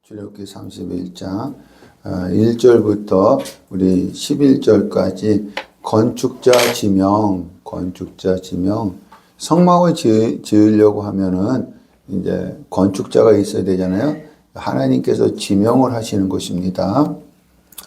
출애굽기 31장 1절부터 우리 11절까지 건축자 지명, 성막을 지으려고 하면은 이제 건축자가 있어야 되잖아요. 하나님께서 지명을 하시는 것입니다.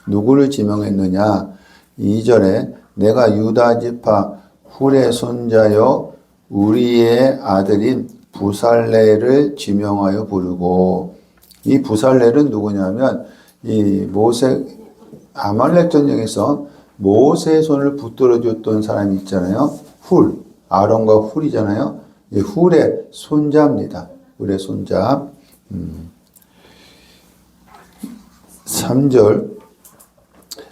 누구를 지명했느냐? 2절에 내가 유다 지파 훌의 손자여 우리의 아들인 부살레를 지명하여 부르고, 이 부살레는 누구냐면 이 아말렉 전쟁에서 모세의 손을 붙들어 줬던 사람이 있잖아요. 아론과 훌이잖아요. 이 훌의 손자입니다. 훌의 손자. 3절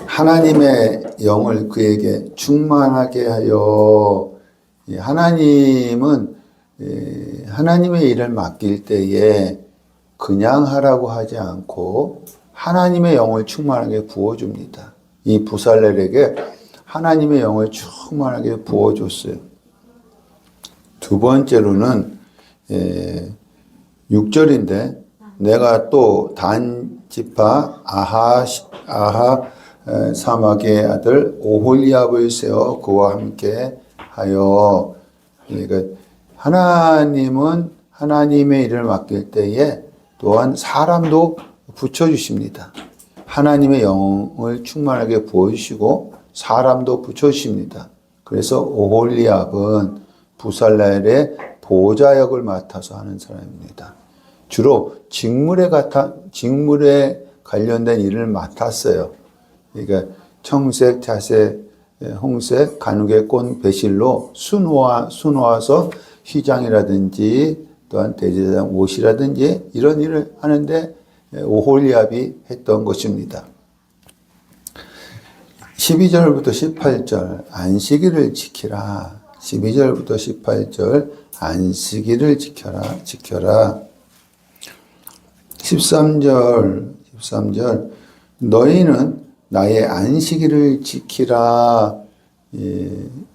하나님의 영을 그에게 충만하게 하여. 하나님은 하나님의 일을 맡길 때에 그냥 하라고 하지 않고 하나님의 영을 충만하게 부어줍니다. 이 부살렐에게 하나님의 영을 충만하게 부어줬어요. 두 번째로는 6절인데 내가 또 단 지파 아하 사막의 아들 오홀리압을 세워 그와 함께 하여. 그러니까 하나님은 하나님의 일을 맡길 때에 또한 사람도 붙여주십니다. 하나님의 영을 충만하게 부어주시고 사람도 붙여주십니다. 그래서 오홀리압은 부살렐의 보좌 역을 맡아서 하는 사람입니다. 주로 직물에 관련된 일을 맡았어요. 그러니까 청색, 자색, 홍색, 가누게 꽃, 배실로 수놓아서 휘장이라든지 또한 대제사장 옷이라든지 이런 일을 하는데 오홀리압이 했던 것입니다. 12절부터 18절 안식일을 지키라. 12절부터 18절 안식일을 지켜라. 13절 너희는 나의 안식일을 지키라.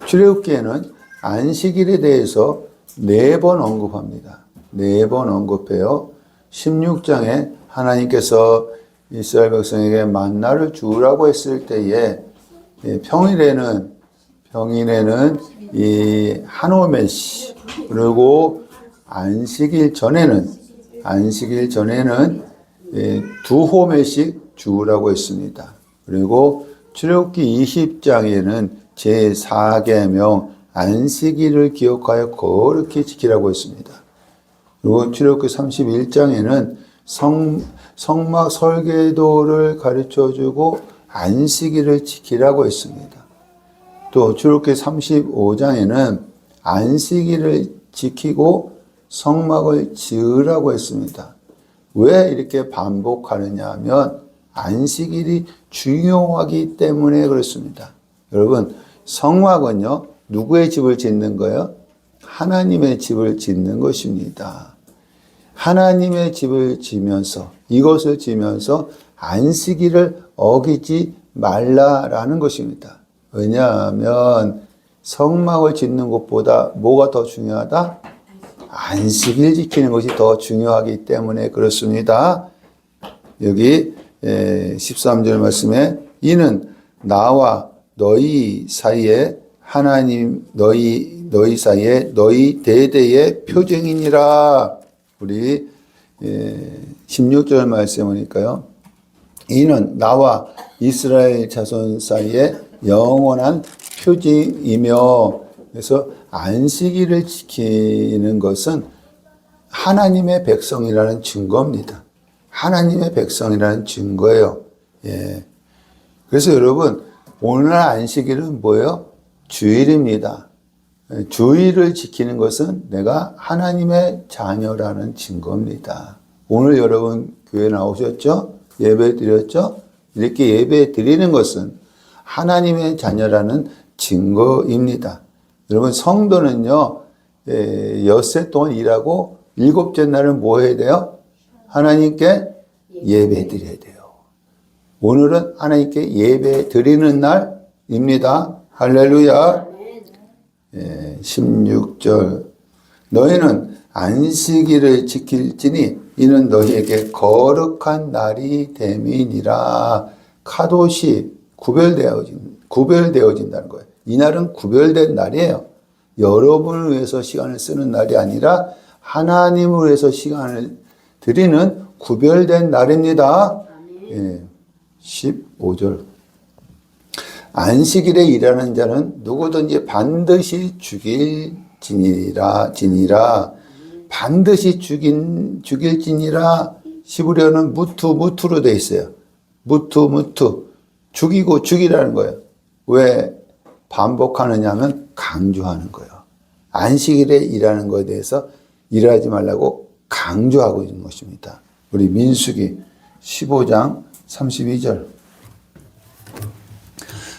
출애굽기에는 안식일에 대해서 4번 언급합니다. 4번 언급해요. 16장에 하나님께서 이스라엘 백성에게 만나를 주라고 했을 때에 평일에는 이 한 호멜씩, 그리고 안식일 전에는 2호멜씩 주라고 했습니다. 그리고 출애굽기 20장에는 제4계명 안식일을 기억하여 거룩히 지키라고 했습니다. 그리고 출애굽기 31장에는 성막 설계도를 가르쳐주고 안식일을 지키라고 했습니다. 또 출애굽기 35장에는 안식일을 지키고 성막을 지으라고 했습니다. 왜 이렇게 반복하느냐 하면 안식일이 중요하기 때문에 그렇습니다. 여러분, 성막은요, 누구의 집을 짓는 거예요? 하나님의 집을 짓는 것입니다. 하나님의 집을 지면서, 이것을 지면서 안식일을 어기지 말라라는 것입니다. 왜냐하면 성막을 짓는 것보다 뭐가 더 중요하다? 안식일 지키는 것이 더 중요하기 때문에 그렇습니다. 여기 13절 말씀에 이는 나와 너희 사이에 하나님 너희 사이에 너희 대대의 표징이니라. 우리 16절 말씀 보니까요. 이는 나와 이스라엘 자손 사이에 영원한 표징이며, 그래서 안식일을 지키는 것은 하나님의 백성이라는 증거입니다. 하나님의 백성이라는 증거예요. 그래서 여러분, 오늘날 안식일은 뭐예요? 주일입니다. 주일을 지키는 것은 내가 하나님의 자녀라는 증거입니다. 오늘 여러분 교회 나오셨죠? 예배 드렸죠? 이렇게 예배 드리는 것은 하나님의 자녀라는 증거입니다. 여러분, 성도는요, 엿새 동안 일하고 7째 날은 뭐 해야 돼요? 하나님께 예배 드려야 돼요. 오늘은 하나님께 예배 드리는 날입니다. 할렐루야. 16절 너희는 안식일을 지킬지니 이는 너희에게 거룩한 날이 됨이니라. 카도시 구별되어진다는 거예요. 이 날은 구별된 날이에요. 여러분을 위해서 시간을 쓰는 날이 아니라 하나님을 위해서 시간을 드리는 구별된 날입니다. 예, 15절. 안식일에 일하는 자는 누구든지 반드시 죽일지니라. 반드시 죽일지니라. 히브리어는 무투로 돼 있어요. 무투. 죽이라는 거예요. 왜 반복하느냐 하면 강조하는 거예요. 안식일에 일하는 것에 대해서 일하지 말라고 강조하고 있는 것입니다. 우리 민수기 15장 32절.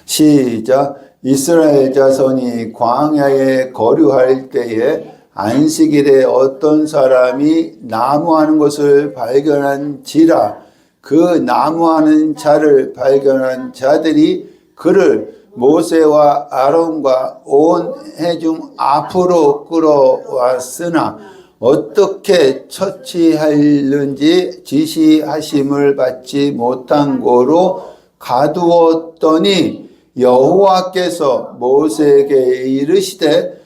시작. 이스라엘 자손이 광야에 거류할 때에 안식일에 어떤 사람이 나무하는 것을 발견한지라. 그 나무하는 자를 발견한 자들이 그를 모세와 아론과 온 회중 앞으로 끌어왔으나 어떻게 처치하는지 지시하심을 받지 못한 고로 가두었더니 여호와께서 모세에게 이르시되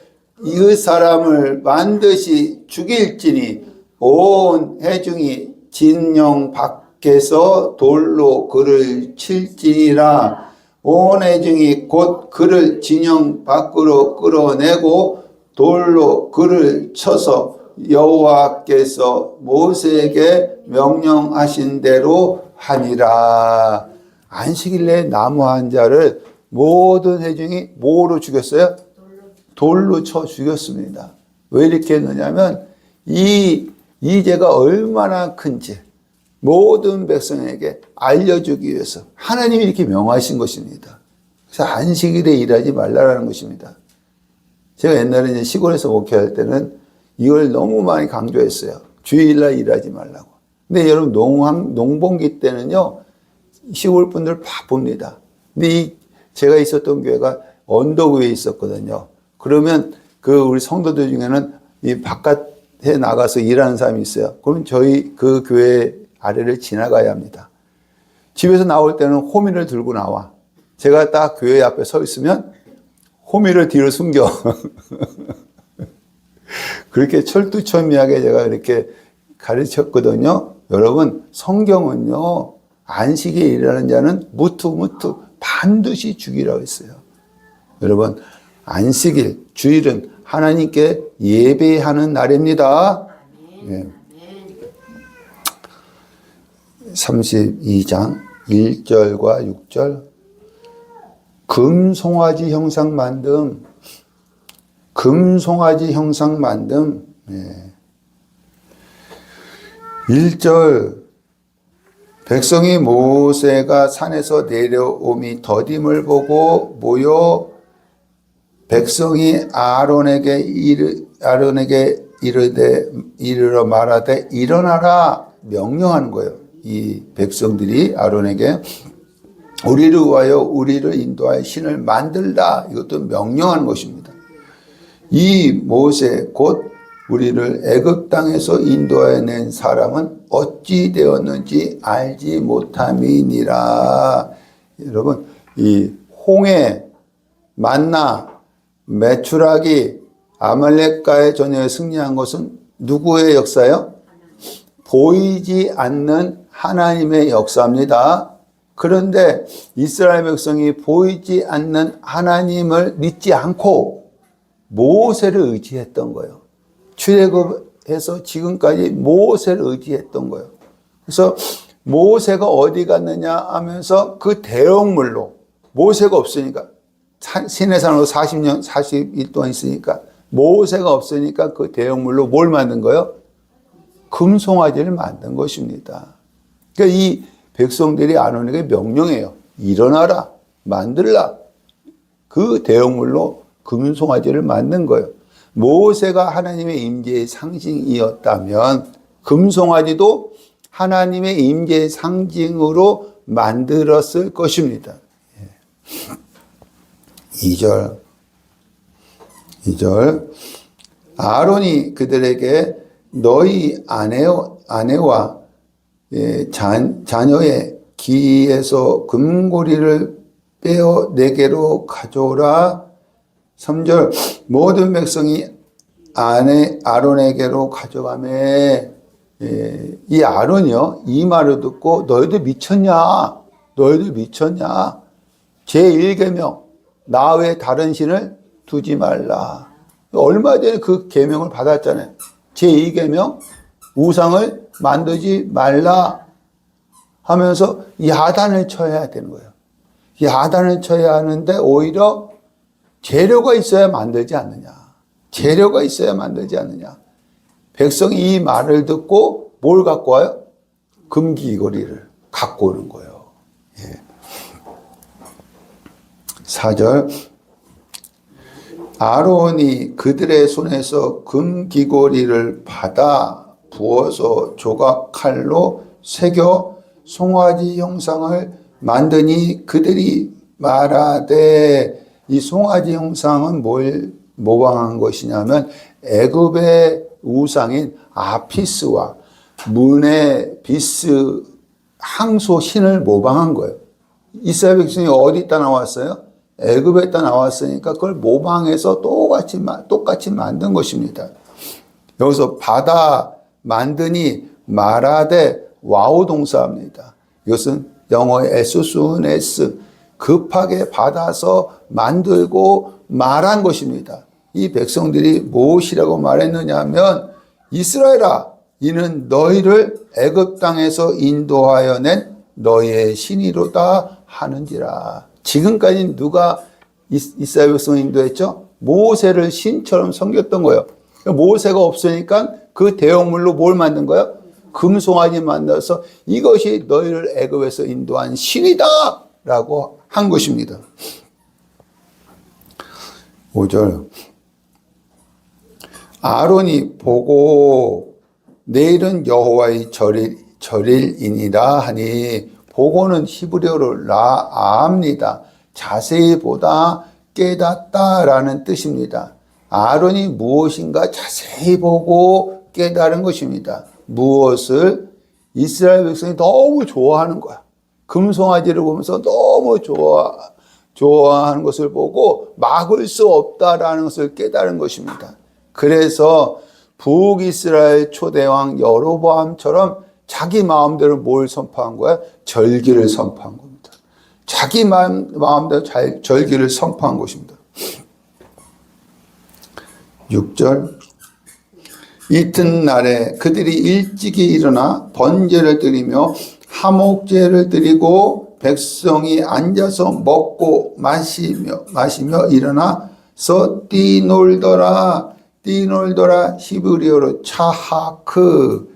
이 사람을 반드시 죽일지니 온 회중이 진영 밖에서 돌로 그를 칠지니라. 온 회중이 곧 그를 진영 밖으로 끌어내고 돌로 그를 쳐서 여호와께서 모세에게 명령하신 대로 하니라. 안식일에 나무한 자를 모든 회중이 뭐로 죽였어요? 돌로 쳐 죽였습니다. 왜 이렇게 했느냐면 이 죄가 얼마나 큰지 모든 백성에게 알려주기 위해서 하나님이 이렇게 명하신 것입니다. 그래서 안식일에 일하지 말라라는 것입니다. 제가 옛날에 이제 시골에서 목회할 때는 이걸 너무 많이 강조했어요. 주일날 일하지 말라고. 근데 여러분 농번기 때는요 시골 분들 바쁩니다. 근데 제가 있었던 교회가 언덕 위에 있었거든요. 그러면 우리 성도들 중에는 이 바깥에 나가서 일하는 사람이 있어요. 그러면 저희 그 교회 아래를 지나가야 합니다. 집에서 나올 때는 호미를 들고 나와. 제가 딱 교회 앞에 서 있으면 호미를 뒤로 숨겨. 그렇게 철두철미하게 제가 이렇게 가르쳤거든요. 여러분, 성경은요, 안식에 일하는 자는 무투 반드시 죽이라고 했어요. 여러분, 안식일, 주일은 하나님께 예배하는 날입니다. 네. 32장 1절과 6절. 금송아지 형상 만듦. 네. 1절. 백성이 모세가 산에서 내려오미 더딤을 보고 모여 백성이 아론에게 이르러 말하되 일어나라 명령하는 거예요. 이 백성들이 아론에게 우리를 위하여 우리를 인도할 신을 만들다. 이것도 명령하는 것입니다. 이 모세 곧 우리를 애굽 땅에서 인도해 낸 사람은 어찌 되었는지 알지 못함이니라. 여러분, 이 홍해, 만나, 메추라기, 아말렉과의 전쟁에 승리한 것은 누구의 역사예요? 보이지 않는 하나님의 역사입니다. 그런데 이스라엘 백성이 보이지 않는 하나님을 믿지 않고 모세를 의지했던 거예요. 출애굽해서 지금까지 모세를 의지했던 거예요. 그래서 모세가 어디 갔느냐 하면서 그 대형물로 모세가 없으니까 시내산으로 40일 동안 있으니까 모세가 없으니까 그 대형물로 뭘 만든 거예요? 금송아지를 만든 것입니다. 그러니까 이 백성들이 아론에게 명령해요. 일어나라, 만들라. 그 대형물로 금송아지를 만든 거예요. 모세가 하나님의 임재의 상징이었다면 금송아지도 하나님의 임재의 상징으로 만들었을 것입니다. 2절 아론이 그들에게 너희 아내와 자녀의 기에서 금고리를 빼어 내게로 가져오라. 3절 모든 백성이 아론에게로 가져가매. 이 아론이요, 이 말을 듣고 너희들 미쳤냐? 너희들 미쳤냐? 제1계명 나 외에 다른 신을 두지 말라. 얼마 전에 그 계명을 받았잖아요. 제2계명 우상을 만들지 말라 하면서 야단을 쳐야 되는 거예요. 야단을 쳐야 하는데 오히려 재료가 있어야 만들지 않느냐. 재료가 있어야 만들지 않느냐. 백성이 이 말을 듣고 뭘 갖고 와요? 금귀고리를 갖고 오는 거예요. 4절 아론이 그들의 손에서 금귀고리를 받아 부어서 조각칼로 새겨 송아지 형상을 만드니 그들이 말하되, 이 송아지 형상은 뭘 모방한 것이냐면 애굽의 우상인 아피스와 문의 비스 항소 신을 모방한 거예요. 이스라엘 백성이 어디다 나왔어요? 애굽에다 나왔으니까 그걸 모방해서 똑같이 만든 것입니다. 여기서 받아 만드니 말하되 와우 동사입니다. 이것은 영어의 as soon as 급하게 받아서 만들고 말한 것입니다. 이 백성들이 무엇이라고 말했느냐 하면 이스라엘아 이는 너희를 애굽 땅에서 인도하여 낸 너희의 신이로다 하는지라. 지금까지 누가 이스라엘 백성을 인도했죠? 모세를 신처럼 섬겼던 거예요. 모세가 없으니까 그 대형물로 뭘 만든 거예요? 금송아지 만들어서 이것이 너희를 애굽에서 인도한 신이다 라고 한 것입니다. 5절 아론이 보고 내일은 여호와의 절일이니라 하니, 보고는 히브리어로 라아입니다. 자세히 보다 깨닫다라는 뜻입니다. 아론이 무엇인가 자세히 보고 깨달은 것입니다. 무엇을? 이스라엘 백성이 너무 좋아하는 거야. 금송아지를 보면서 너무 좋아하는 것을 보고 막을 수 없다라는 것을 깨달은 것입니다. 그래서 북이스라엘 초대왕 여로보암처럼 자기 마음대로 뭘 선포한 거야? 절기를 선포한 겁니다. 자기 마음대로 절기를 선포한 것입니다. 6절 이튿날에 그들이 일찍이 일어나 번제를 드리며 화목제를 드리고 백성이 앉아서 먹고 마시며 일어나서 뛰놀더라. 히브리어로 차하크,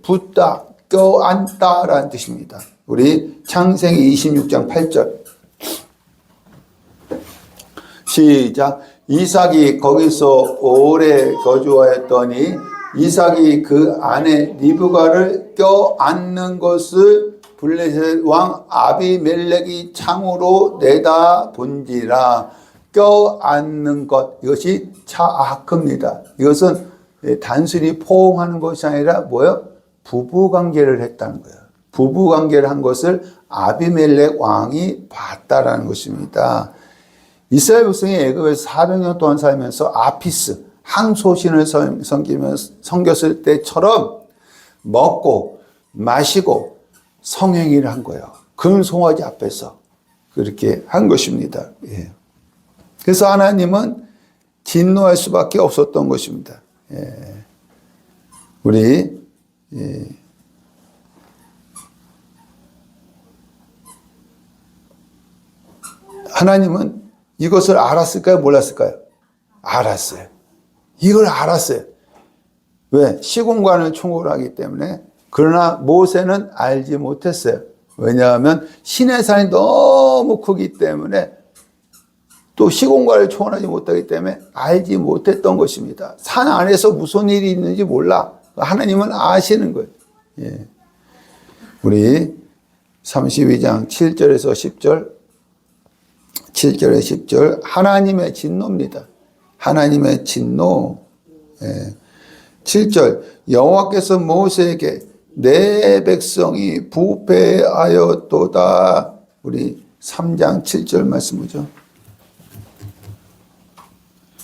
붙다, 껴앉다라는 뜻입니다. 우리 창세기 26장 8절 시작. 이삭이 거기서 오래 거주하였더니 이삭이 그 아내 리브가를 껴안는 것을 블레셋 왕 아비멜렉이 창으로 내다 본지라. 껴안는 것, 이것이 차아크입니다. 이것은 단순히 포옹하는 것이 아니라 뭐예요? 부부관계를 했다는 거예요. 부부관계를 한 것을 아비멜렉 왕이 봤다라는 것입니다. 이스라엘 백성이 애굽에서 400년 동안 살면서 아피스, 항소신을 섬겼을 때처럼 먹고 마시고 성행위를 한 거예요. 금송아지 앞에서 그렇게 한 것입니다. 예. 그래서 하나님은 진노할 수밖에 없었던 것입니다. 우리 하나님은 이것을 알았을까요? 몰랐을까요? 알았어요. 이걸 알았어요. 왜? 시공간을 총괄하기 때문에. 그러나 모세는 알지 못했어요. 왜냐하면 신의 산이 너무 크기 때문에, 또 시공간을 초월하지 못하기 때문에 알지 못했던 것입니다. 산 안에서 무슨 일이 있는지 몰라. 하나님은 아시는 거예요. 예. 우리 32장 7절에서 10절, 7절에 10절, 하나님의 진노입니다. 하나님의 진노. 예. 7절 여호와께서 모세에게 내 백성이 부패하였도다. 우리 3장 7절 말씀 보죠.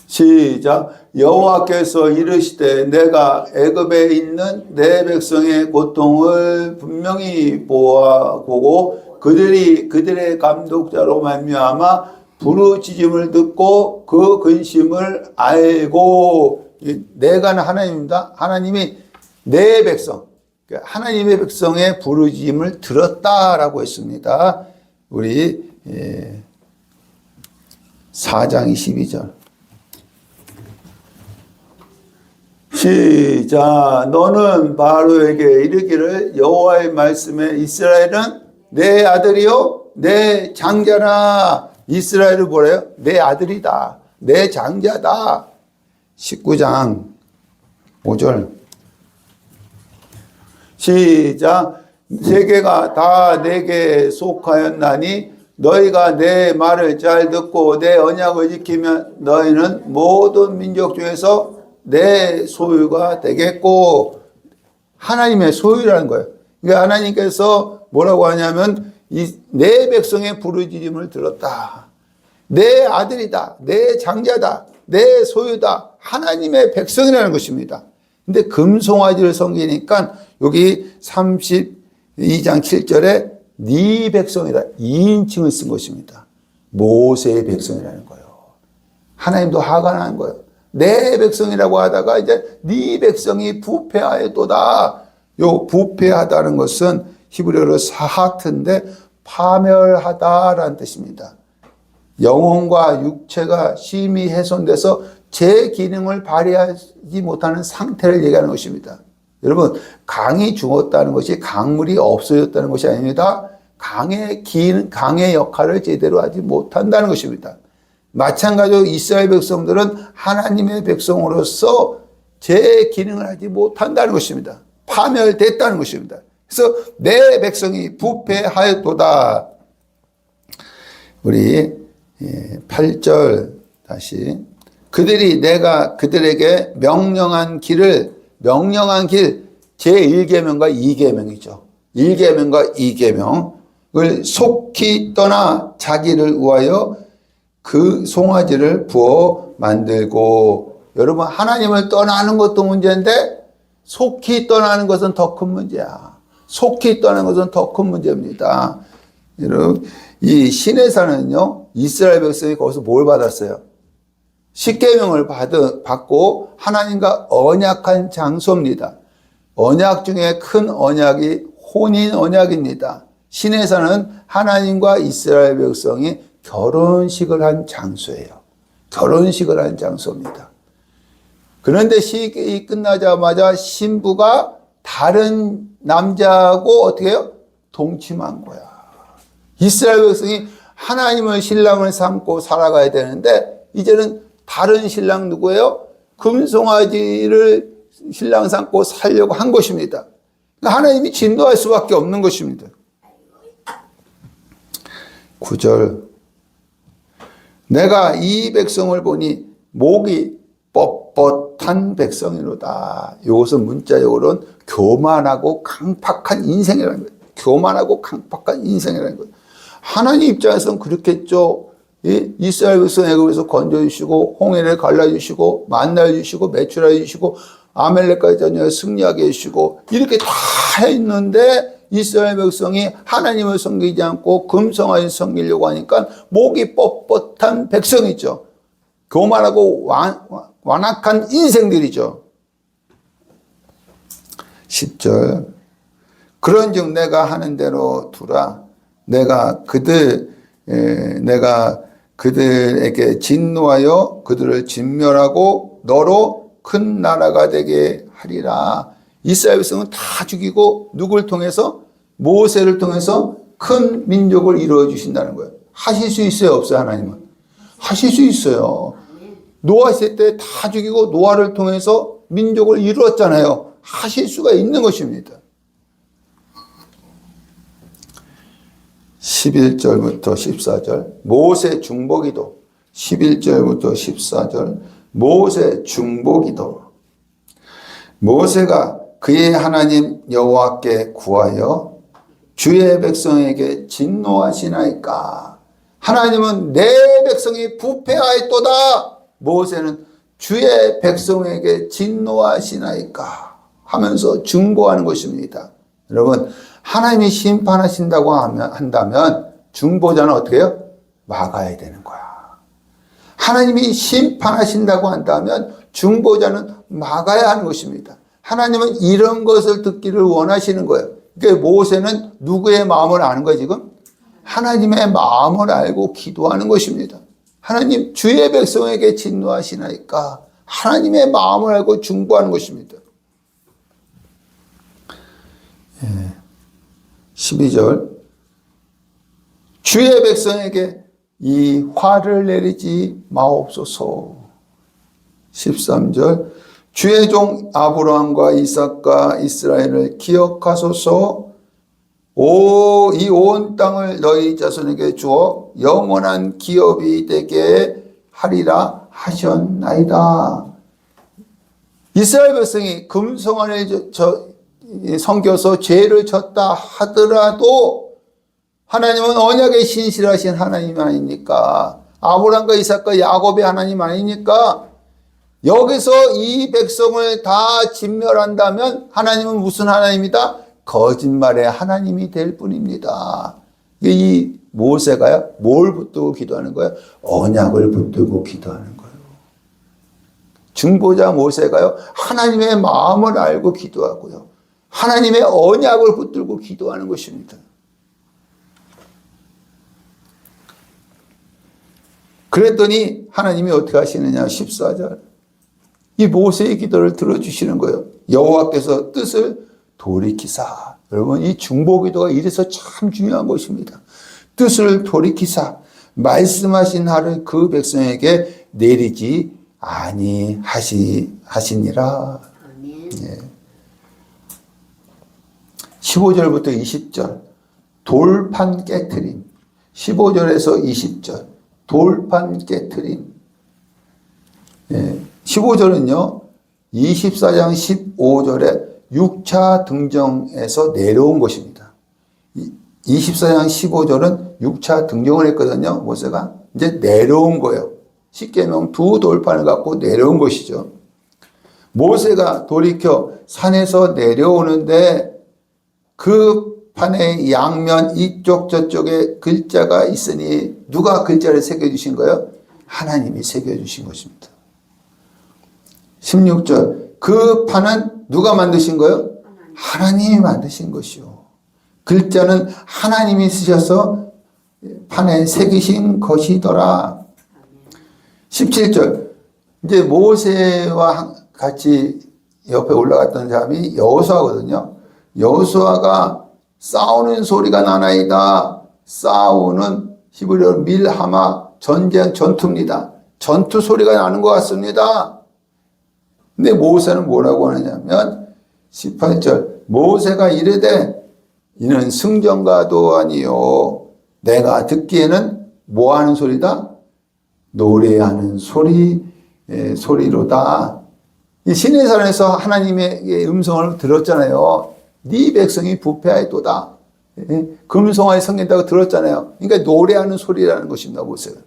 시작. 여호와께서 이르시되 내가 애굽에 있는 내 백성의 고통을 분명히 보고 그들의 감독자로 말미암아 부르짖음을 듣고 그 근심을 알고. 내가 하나님입니다. 하나님이 내 백성, 하나님의 백성의 부르짖음을 들었다라고 했습니다. 우리 4장 22절 시작. 너는 바로에게 이르기를 여호와의 말씀에 이스라엘은 내 아들이요 내 장자라. 이스라엘을 뭐래요? 내 아들이다, 내 장자다. 19장 5절 시작. 세계가 다 내게 속하였나니 너희가 내 말을 잘 듣고 내 언약을 지키면 너희는 모든 민족 중에서 내 소유가 되겠고. 하나님의 소유라는 거예요. 그러니까 하나님께서 뭐라고 하냐면 내 백성의 부르짖음을 들었다. 내 아들이다, 내 장자다, 내 소유다. 하나님의 백성이라는 것입니다. 근데 금송아지를 섬기니까 여기 32장 7절에 네 백성이다 2인칭을 쓴 것입니다. 모세의 백성이라는 거예요. 하나님도 화가 난 거예요. 내 백성이라고 하다가 이제 네 백성이 부패하였도다. 요 부패하다는 것은 히브리어로 사하트인데 파멸하다라는 뜻입니다. 영혼과 육체가 심히 훼손돼서 제 기능을 발휘하지 못하는 상태를 얘기하는 것입니다. 여러분, 강이 죽었다는 것이 강물이 없어졌다는 것이 아닙니다. 강의 역할을 제대로 하지 못한다는 것입니다. 마찬가지로 이스라엘 백성들은 하나님의 백성으로서 제 기능을 하지 못한다는 것입니다. 파멸됐다는 것입니다. 그래서 내 백성이 부패하였도다. 우리 8절 다시. 그들이 내가 그들에게 명령한 길, 제1계명과 2계명이죠. 1계명과 2계명을 속히 떠나 자기를 위하여 그 송아지를 부어 만들고. 여러분, 하나님을 떠나는 것도 문제인데 속히 떠나는 것은 더 큰 문제야. 속히 떠나는 것은 더 큰 문제입니다. 여러분, 이 시내산은요, 이스라엘 백성이 거기서 뭘 받았어요? 십계명을 받고 하나님과 언약한 장소입니다. 언약 중에 큰 언약이 혼인 언약입니다. 시내산은 하나님과 이스라엘 백성이 결혼식을 한 장소예요. 결혼식을 한 장소입니다. 그런데 시기 끝나자마자 신부가 다른 남자하고 어떻게 해요? 동침한 거야. 이스라엘 백성이 하나님을 신랑을 삼고 살아가야 되는데 이제는 다른 신랑 누구예요? 금송아지를 신랑 삼고 살려고 한 것입니다. 그러니까 하나님이 진노할 수밖에 없는 것입니다. 9절 내가 이 백성을 보니 목이 뻣뻣한 백성이로다. 이것은 문자적으로는 교만하고 강팍한 인생이라는 거예요. 교만하고 강팍한 인생이라는 거예요. 하나님 입장에서는 그렇겠죠. 이스라엘 백성 애굽에서 건져주시고 홍해를 갈라주시고 만나를 주시고 매출하여 주시고 아멜렉과의 전쟁에 승리하게 해주시고 이렇게 다 했는데 이스라엘 백성이 하나님을 섬기지 않고 금송아지를 섬기려고 하니까 목이 뻣뻣한 백성이죠. 교만하고 완악한 인생들이죠. 10절 그런즉 내가 하는 대로 두라. 내가 그들에게 진노하여 그들을 진멸하고 너로 큰 나라가 되게 하리라. 이스라엘 백성은 다 죽이고 누굴 통해서? 모세를 통해서 큰 민족을 이루어 주신다는 거예요. 하실 수 있어요? 없어요? 하나님은? 하실 수 있어요. 노아 있을 때 다 죽이고 노아를 통해서 민족을 이루었잖아요. 하실 수가 있는 것입니다. 11절부터 14절 모세 중보기도 11절부터 14절 모세 중보기도 모세가 그의 하나님 여호와께 구하여 주의 백성에게 진노하시나이까. 하나님은 내 백성이 부패하였도다. 모세는 주의 백성에게 진노하시나이까 하면서 중보하는 것입니다. 여러분, 하나님이 심판하신다고 한다면 중보자는 어떻게 해요? 막아야 되는 거야. 하나님이 심판하신다고 한다면 중보자는 막아야 하는 것입니다. 하나님은 이런 것을 듣기를 원하시는 거예요. 그러니까 모세는 누구의 마음을 아는 거예요, 지금? 하나님의 마음을 알고 기도하는 것입니다. 하나님, 주의 백성에게 진노하시나이까. 하나님의 마음을 알고 중보하는 것입니다. 12절. 주의 백성에게 이 화를 내리지 마옵소서. 13절. 주의 종 아브라함과 이삭과 이스라엘을 기억하소서. 이 온 땅을 너희 자손에게 주어 영원한 기업이 되게 하리라 하셨나이다. 이스라엘 백성이 금송아지를 섬겨서 죄를 졌다 하더라도 하나님은 언약에 신실하신 하나님 아닙니까? 아브라함과 이삭과 야곱의 하나님 아닙니까? 여기서 이 백성을 다 진멸한다면 하나님은 무슨 하나님이다? 거짓말의 하나님이 될 뿐입니다. 이 모세가요, 뭘 붙들고 기도하는 거예요? 언약을 붙들고 기도하는 거예요. 중보자 모세가요, 하나님의 마음을 알고 기도하고요, 하나님의 언약을 붙들고 기도하는 것입니다. 그랬더니 하나님이 어떻게 하시느냐? 14절. 이 모세의 기도를 들어주시는 거예요. 여호와께서 뜻을 돌이키사. 여러분, 이 중보기도가 이래서 참 중요한 것입니다. 뜻을 돌이키사 말씀하신 하를 그 백성에게 내리지 아니하시니라. 예. 15절부터 20절 돌판 깨트림. 15절에서 20절 돌판 깨트림. 예. 15절은요 24장 15절에 6차 등정에서 내려온 것입니다. 24장 15절은 6차 등정을 했거든요. 모세가 이제 내려온 거예요. 십계명 두 돌판을 갖고 내려온 것이죠. 모세가 돌이켜 산에서 내려오는데 그 판의 양면 이쪽 저쪽에 글자가 있으니 누가 글자를 새겨주신 거예요? 하나님이 새겨주신 것입니다. 16절 그 판은 누가 만드신 거예요? 하나님이 만드신 것이요. 글자는 하나님이 쓰셔서 판에 새기신 것이더라. 17절 이제 모세와 같이 옆에 올라갔던 사람이 여호수아거든요. 여호수아가 싸우는 소리가 나나이다. 싸우는 히브리어로 밀하마 전투입니다. 전투 소리가 나는 것 같습니다. 근데 모세는 뭐라고 하느냐면 18절 모세가 이르되 이는 승전가도 아니요 내가 듣기에는 뭐하는 소리다? 노래하는 소리로다. 이 시내산에서 하나님의 음성을 들었잖아요. 네 백성이 부패하였도다. 금송아지 섬긴다고 들었잖아요. 그러니까 노래하는 소리라는 것입니다. 모세가.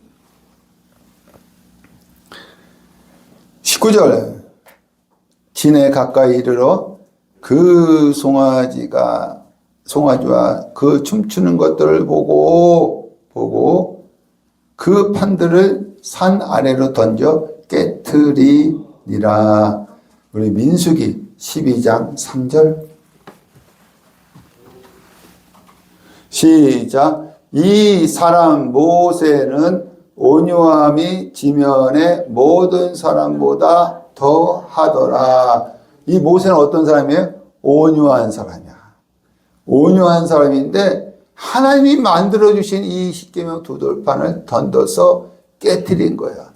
19절 진에 가까이 이르러 그 송아지와 그 춤추는 것들을 보고 그 판들을 산 아래로 던져 깨트리니라. 우리 민수기 12장 3절 시작. 이 사람 모세는 온유함이 지면의 모든 사람보다 더 하더라. 이 모세는 어떤 사람이에요? 온유한 사람이야. 온유한 사람인데 하나님이 만들어주신 이 십계명 두 돌판을 던져서 깨트린 거야.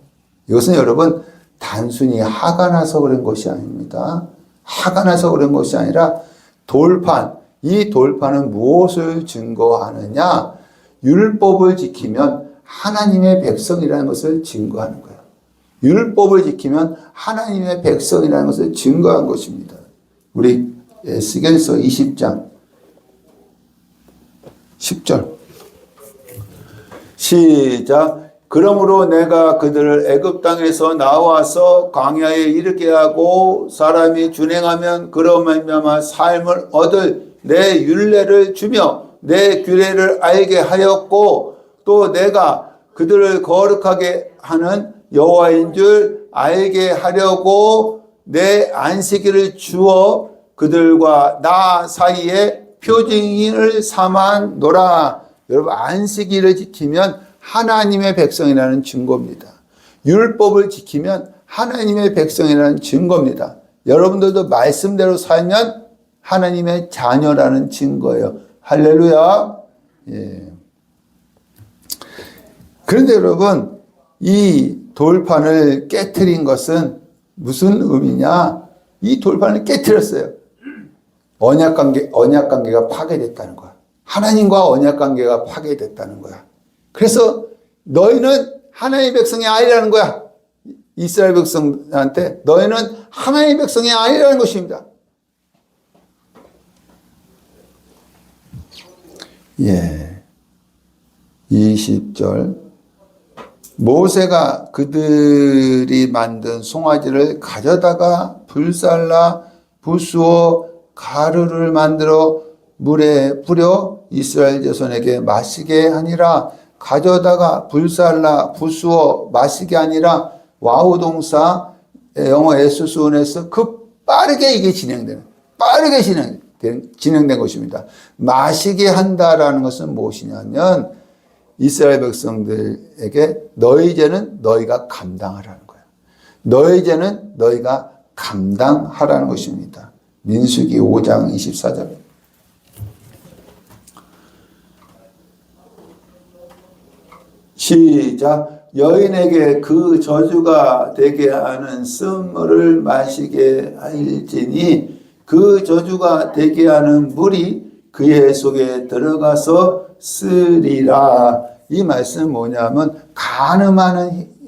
이것은 여러분 단순히 화가 나서 그런 것이 아닙니다. 화가 나서 그런 것이 아니라 돌판, 이 돌판은 무엇을 증거하느냐? 율법을 지키면 하나님의 백성이라는 것을 증거하는 거예요. 율법을 지키면 하나님의 백성이라는 것을 증거한 것입니다. 우리 에스겔서 20장 10절 시작. 그러므로 내가 그들을 애굽 땅에서 나와서 광야에 이르게 하고 사람이 준행하면 그로 말미암아 삶을 얻을 내 율례를 주며 내 규례를 알게 하였고 또 내가 그들을 거룩하게 하는 여호와인 줄 알게 하려고 내 안식일을 주어 그들과 나 사이에 표징을 삼아노라. 여러분, 안식일을 지키면 하나님의 백성이라는 증거입니다. 율법을 지키면 하나님의 백성이라는 증거입니다. 여러분들도 말씀대로 살면 하나님의 자녀라는 증거예요. 할렐루야. 예. 그런데 여러분, 이 돌판을 깨트린 것은 무슨 의미냐? 이 돌판을 깨트렸어요. 언약 관계가 파괴됐다는 거야. 하나님과 언약 관계가 파괴됐다는 거야. 그래서 너희는 하나님의 백성이 아니라는 거야. 이스라엘 백성한테 너희는 하나님의 백성이 아니라는 것입니다. 예. 20절. 모세가 그들이 만든 송아지를 가져다가 불살라 부수어 가루를 만들어 물에 뿌려 이스라엘 자손에게 마시게 하니라. 가져다가 불살라 부수어 마시게 하니라. 와우 동사 영어 에스수원에서 빠르게 이게 빠르게 진행된 것입니다. 마시게 한다라는 것은 무엇이냐면 이스라엘 백성들에게 너희 죄는 너희가 감당하라는 거예요. 너희 죄는 너희가 감당하라는 것입니다. 민수기 5장 24절. 시작. 여인에게 그 저주가 되게 하는 쓴물을 마시게 할지니 그 저주가 되게 하는 물이 그의 속에 들어가서 쓰리라. 이 말씀은 뭐냐면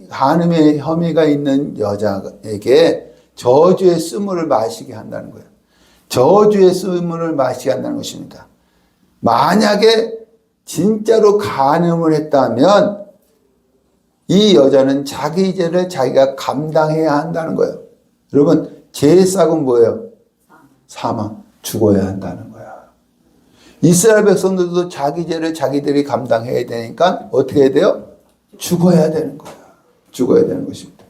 간음의 혐의가 있는 여자에게 저주의 쓴물을 마시게 한다는 거예요. 저주의 쓴물을 마시게 한다는 것입니다. 만약에 진짜로 간음을 했다면 이 여자는 자기 죄를 자기가 감당해야 한다는 거예요. 여러분, 죄의 싹은 뭐예요? 사망, 죽어야 한다는 거야. 이스라엘 백성들도 자기 죄를 자기들이 감당해야 되니까 어떻게 해야 돼요? 죽어야 되는 거야. 죽어야 되는 것입니다.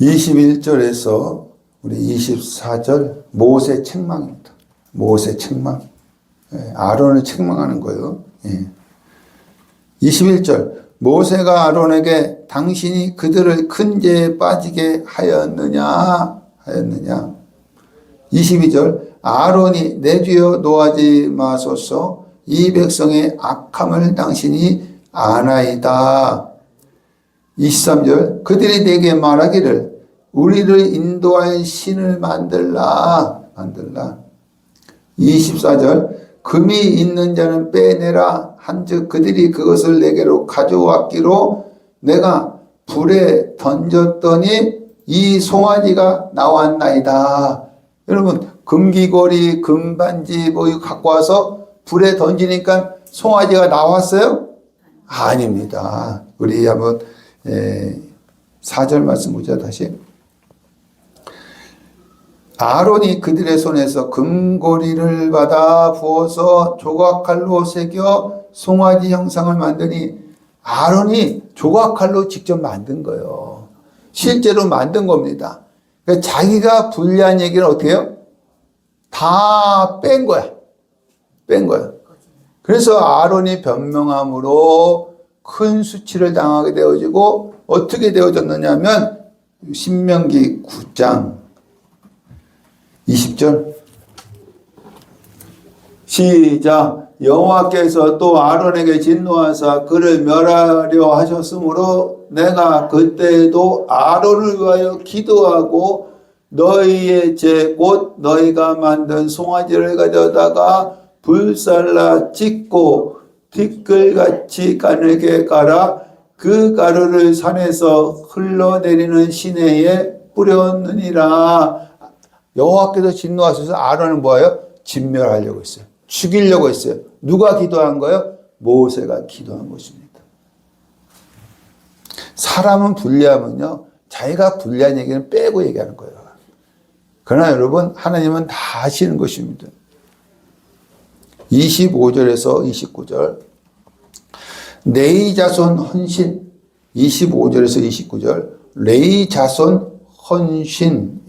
21절에서 우리 24절 모세 책망입니다. 모세 책망. 아론을 책망하는 거예요. 21절 모세가 아론에게 당신이 그들을 큰 죄에 빠지게 하였느냐 22절 아론이 내 뒤에 노하지 마소서 이 백성의 악함을 당신이 아나이다. 23절 그들이 내게 말하기를 우리를 인도할 신을 만들라 24절 금이 있는 자는 빼내라 한즉 그들이 그것을 내게로 가져왔기로 내가 불에 던졌더니 이 송아지가 나왔나이다. 여러분, 금귀걸이 금반지 뭐 이거 갖고 와서 불에 던지니까 송아지가 나왔어요? 아닙니다. 우리 한번 4절 말씀 보자. 다시. 아론이 그들의 손에서 금고리를 받아 부어서 조각칼로 새겨 송아지 형상을 만드니 아론이 조각칼로 직접 만든 거예요. 실제로 만든 겁니다. 그러니까 자기가 불리한 얘기를 어떻게 해요? 다 뺀 거야. 그래서 아론이 변명함으로 큰 수치를 당하게 되어지고 어떻게 되어졌느냐면 신명기 9장 20절 시작. 여호와께서 또 아론에게 진노하사 그를 멸하려 하셨으므로 내가 그때에도 아론을 위하여 기도하고 너희의 죄 곧 너희가 만든 송아지를 가져다가 불살라 찢고 티끌같이 가늘게 갈아 그 가루를 산에서 흘러내리는 시내에 뿌렸느니라. 여호와께서 진노하셔서 아론을 뭐예요? 진멸하려고 했어요. 죽이려고 했어요. 누가 기도한 거예요? 모세가 기도한 것입니다. 사람은 불리하면요, 자기가 불리한 얘기는 빼고 얘기하는 거예요. 그러나 여러분, 하나님은 다 아시는 것입니다. 25절에서 29절. 레위 자손 헌신. 25절에서 29절. 레위 자손 헌신.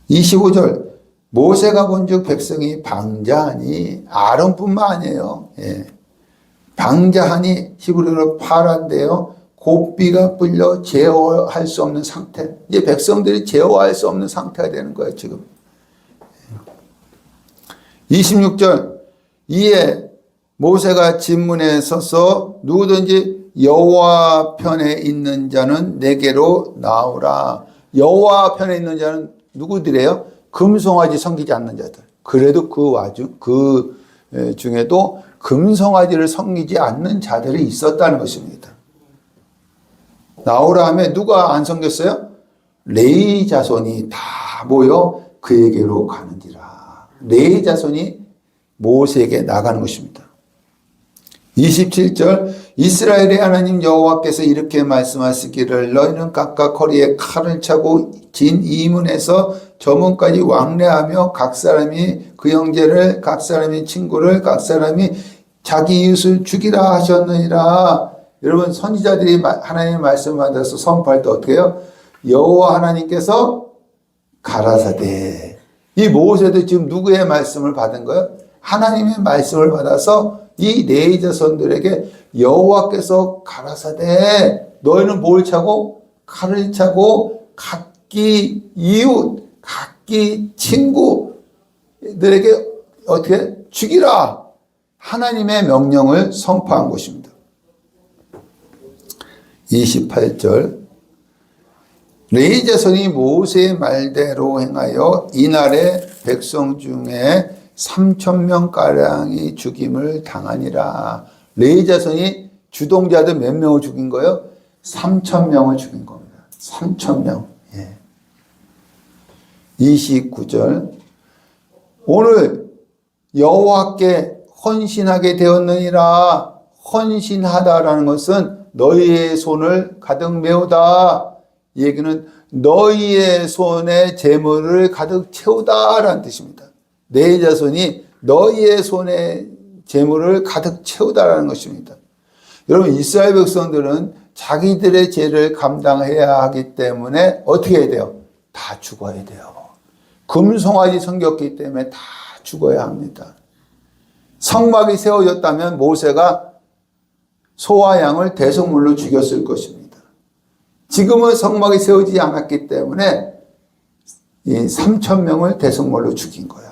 25절. 모세가 본즉 백성이 방자하니, 아론뿐만 아니에요. 방자하니 히브리어로 파란데요. 고삐가 불려 제어할 수 없는 상태. 이제 백성들이 제어할 수 없는 상태가 되는 거예요, 지금. 26절. 이에 모세가 진문에 서서 누구든지 여호와 편에 있는 자는 내게로 나오라. 여호와 편에 있는 자는 누구들이에요? 금송아지 섬기지 않는 자들. 그래도 그 중에도 금송아지를 섬기지 않는 자들이 있었다는 것입니다. 나오라 하면 누가 안 섬겼어요? 레위 자손이 다 모여 그에게로 가는지라. 레위 자손이 모세에게 나가는 것입니다. 27절. 이스라엘의 하나님 여호와께서 이렇게 말씀하시기를 너희는 각각 허리에 칼을 차고 진 이문에서 저문까지 왕래하며 각 사람이 그 형제를, 각 사람이 친구를, 각 사람이 자기 이웃을 죽이라 하셨느니라. 여러분, 선지자들이 하나님의 말씀을 받아서 선포할 때 어떻게 해요? 여호와 하나님께서 가라사대. 이 모세도 지금 누구의 말씀을 받은 거예요? 하나님의 말씀을 받아서 이 레위 자손들에게 여호와께서 가라사대 너희는 뭘 차고? 칼을 차고 각기 이웃, 각기 친구들에게 어떻게? 죽이라. 하나님의 명령을 선포한 것입니다. 28절. 레위 자손이 모세의 말대로 행하여 이날에 백성 중에 3,000명가량이 죽임을 당하니라. 레위 자손이 주동자들 몇 명을 죽인 거예요? 3,000명을 죽인 겁니다. 3,000명. 29절. 오늘 여호와께 헌신하게 되었느니라. 헌신하다라는 것은 너희의 손을 가득 메우다. 이 얘기는 너희의 손에 재물을 가득 채우다라는 뜻입니다. 내 자손이 너희의 손에 재물을 가득 채우다라는 것입니다. 여러분, 이스라엘 백성들은 자기들의 죄를 감당해야 하기 때문에 어떻게 해야 돼요? 다 죽어야 돼요. 금송아지 섬겼기 때문에 다 죽어야 합니다. 성막이 세워졌다면 모세가 소와 양을 대속물로 죽였을 것입니다. 지금은 성막이 세워지지 않았기 때문에 이 3,000명을 대속물로 죽인 거야.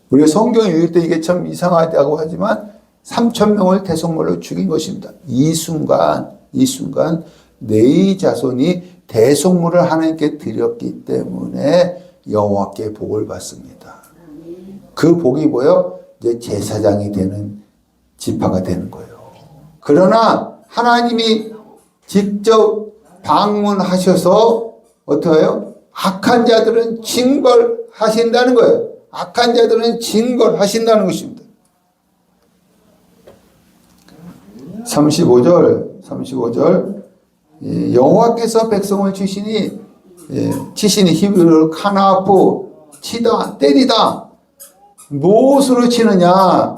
우리가 성경 읽을 때 이게 참 이상하다고 하지만 3,000명을 대속물로 죽인 것입니다. 이 순간 레위 자손이 대속물을 하나님께 드렸기 때문에 여호와께 복을 받습니다. 그 복이 뭐예요? 이제 제사장이 되는 지파가 되는 거예요. 그러나 하나님이 직접 방문하셔서 어떻게 해요? 악한 자들은 징벌하신다는 거예요. 악한 자들은 징벌하신다는 것입니다. 35절. 여호와께서 백성을 치시니 히브리어로 카나프, 치다, 때리다. 무엇으로 치느냐?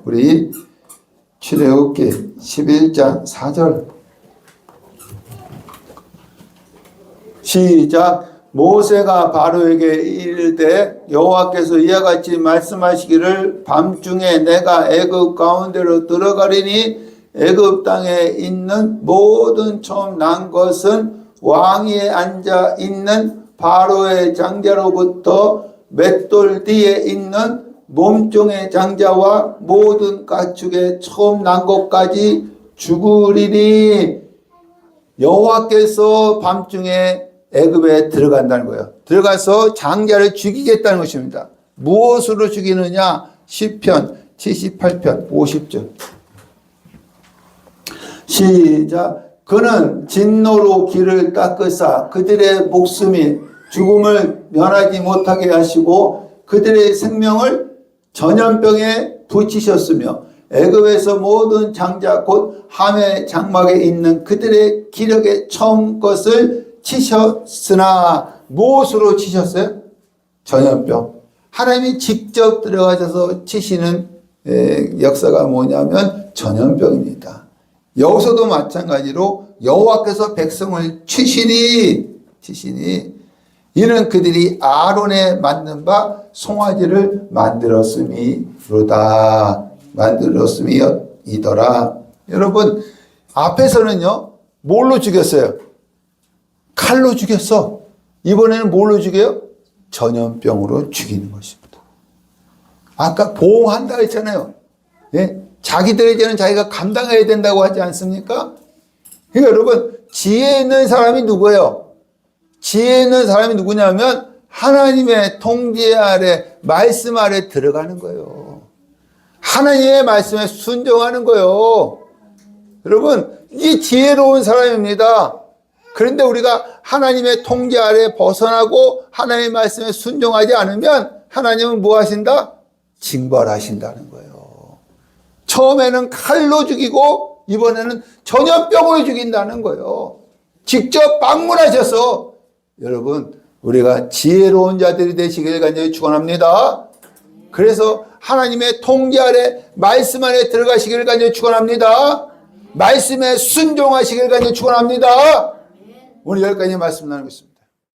우리 출애굽기 11장 4절. 시작. 모세가 바로에게 이르되 여호와께서 이와 같이 말씀하시기를 밤중에 내가 애굽 가운데로 들어가리니 애굽 땅에 있는 모든 처음 난 것은 왕위에 앉아 있는 바로의 장자로부터 맷돌 뒤에 있는 몸종의 장자와 모든 가축의 처음 난 것까지 죽으리니. 여호와께서 밤중에 애굽에 들어간다는 거예요. 들어가서 장자를 죽이겠다는 것입니다. 무엇으로 죽이느냐? 시편 78편 50절. 시작. 그는 진노로 길을 닦으사 그들의 목숨이 죽음을 면하지 못하게 하시고 그들의 생명을 전염병에 붙이셨으며 애굽에서 모든 장자 곧 함의 장막에 있는 그들의 기력의 처음 것을 치셨으나 무엇으로 치셨어요? 전염병. 하나님이 직접 들어가셔서 치시는 역사가 뭐냐면 전염병입니다. 여기서도 마찬가지로 여호와께서 백성을 치시니 이는 그들이 아론에 맞는 바 송아지를 만들었음이로다. 만들었음이더라. 여러분 앞에서는요 뭘로 죽였어요? 칼로 죽였어. 이번에는 뭘로 죽여요? 전염병으로 죽이는 것입니다. 아까 보호한다 했잖아요. 예? 자기들의 죄는 자기가 감당해야 된다고 하지 않습니까? 그러니까 여러분 지혜 있는 사람이 누구예요? 지혜 있는 사람이 누구냐면 하나님의 통제 아래 말씀 아래 들어가는 거예요. 하나님의 말씀에 순종하는 거예요. 여러분 이 지혜로운 사람입니다. 그런데 우리가 하나님의 통제 아래 벗어나고 하나님의 말씀에 순종하지 않으면 하나님은 뭐 하신다? 징벌하신다는 거예요. 처음에는 칼로 죽이고 이번에는 전염병으로 죽인다는 거예요. 직접 방문하셔서 여러분 우리가 지혜로운 자들이 되시길 간절히 축원합니다. 그래서 하나님의 통제 아래 말씀 안에 들어가시기를 간절히 축원합니다. 말씀에 순종하시기를 간절히 축원합니다. 오늘 여기까지 말씀 나누겠습니다.